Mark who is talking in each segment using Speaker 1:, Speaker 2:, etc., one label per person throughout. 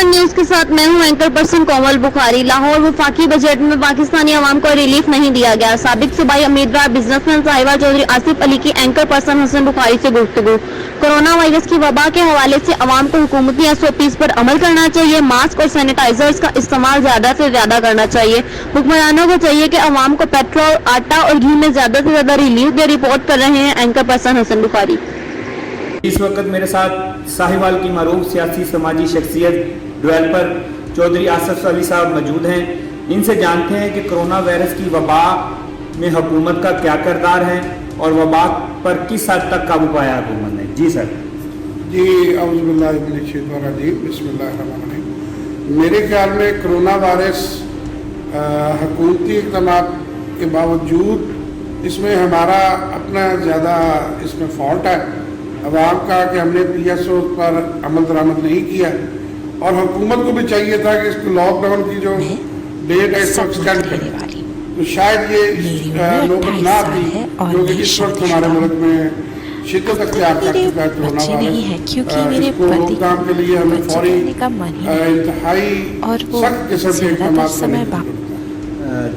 Speaker 1: T1 news के साथ मैं हूं एंकर पर्सन कोमल बुखारी। लाहौर वफाकी बजट में पाकिस्तानी अवाम को रिलीफ नहीं दिया गया। साबिक सूबाई उम्मीदवार बिजनेसमैन साहिबा चौधरी आसिफ अली की एंकर पर्सन हसन बुखारी से गुफ्तगू। कोरोना वायरस की वबा के हवाले से अवाम को हुकूमती SOPs पर अमल करना चाहिए। मास्क और सैनिटाइजर्स का इस्तेमाल ज्यादा से ज्यादा करना चाहिए। हुक्मरानों को चाहिए कि अवाम को पेट्रोल, आटा और घी में ज्यादा से ज्यादा रिलीफ दे। रिपोर्ट कर रहे हैं एंकर पर्सन हसन बुखारी।
Speaker 2: इस वक्त मेरे साथ साहिवाल की मरूफ सियासी समाजी शख्सियत डेवलपर चौधरी आसिफ अली साहब मौजूद हैं। इनसे जानते हैं कि कोरोना वायरस की वबा में हुकूमत का क्या किरदार है और वबा पर किस हद तक काबू पाया हुकूमत ने। जी सर।
Speaker 3: जी बिस्मिल्लाहिर्रहमानिर्रहीम। मेरे ख्याल में कोरोना वायरस हुकूमती इक़दामात के बावजूद इसमें हमारा अपना ज़्यादा इसमें फॉल्ट है अवाम का कि हमने PSO पर अमल दरामद नहीं किया और हुकूमत को भी चाहिए था कि इसको लॉकडाउन की जो डेट है इसको एक्सटेंड करें, तो शायद ये नौबत ना आती जो कि इस वक्त हमारे मुल्क में शिद्दत अख्तियार कर चुका है कोरोना वायरस। इसको रोकथाम के लिए हमें फौरी इंतहाई सख्त किस्म के इक़दाम।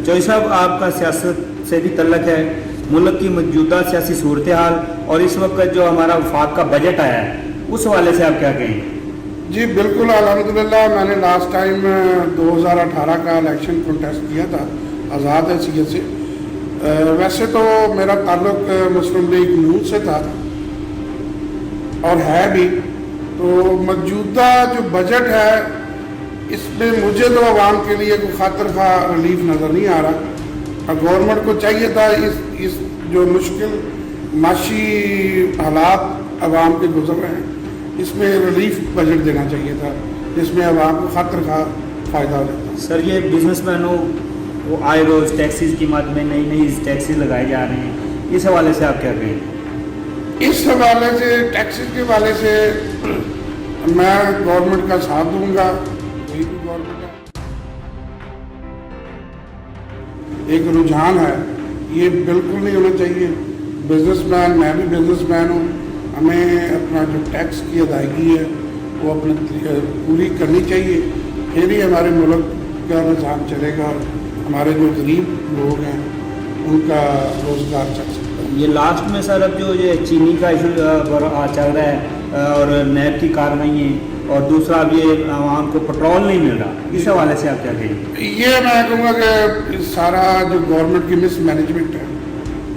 Speaker 2: चौधरी साहब, आपका सियासत से भी तल्लक है। मुल्क की मौजूदा सियासी सूरत हाल और इस वक्त जो हमारा वफाक का बजट आया है उस हवाले से आप क्या कहें?
Speaker 3: जी बिल्कुल, अल्हम्दुलिल्लाह मैंने लास्ट टाइम 2018 का इलेक्शन कंटेस्ट किया था आज़ाद हैसियत से। वैसे तो मेरा ताल्लुक मुस्लिम लीग नून से था और है भी। तो मौजूदा जो बजट है इसमें मुझे तो आवाम के लिए कोई खातिर खा रिलीफ नज़र नहीं आ रहा। गवर्नमेंट को चाहिए था इस जो मुश्किल माशी हालात आवाम के गुजर रहे हैं इसमें रिलीफ बजट देना चाहिए था जिसमें आवाम को खातिर खा फ़ायदा हो जाता।
Speaker 2: सर, ये बिजनेसमैनों वो आए रोज़ टैक्सीज की मद में नई टैक्सीज लगाए जा रहे हैं, इस हवाले से आप क्या कहें?
Speaker 3: इस हवाले से टैक्सीज के हवाले से मैं गवर्नमेंट का साथ दूंगा। वही भी गवर्नमेंट है, एक रुझान है, ये बिल्कुल नहीं होना चाहिए। बिजनेसमैन, मैं भी बिजनेसमैन हूँ, हमें अपना जो टैक्स की अदायगी है वो अपने पूरी करनी चाहिए, फिर ही हमारे मुल्क का निज़ाम चलेगा और हमारे जो गरीब लोग हैं उनका रोज़गार चल सकता है।
Speaker 2: ये लास्ट में सर अब जो ये चीनी का इशू चल रहा है और नैब की कार्रवाई है और दूसरा अब ये आवाम को पेट्रोल नहीं मिल रहा, इस हवाले से आप क्या कहेंगे?
Speaker 3: ये मैं कहूँगा कि सारा जो गवर्नमेंट की मिस मैनेजमेंट है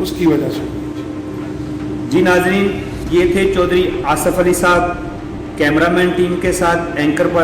Speaker 3: उसकी वजह से।
Speaker 2: जी नाज़रीन, ये थे चौधरी आसिफ अली साहब, कैमरामैन टीम के साथ एंकर पर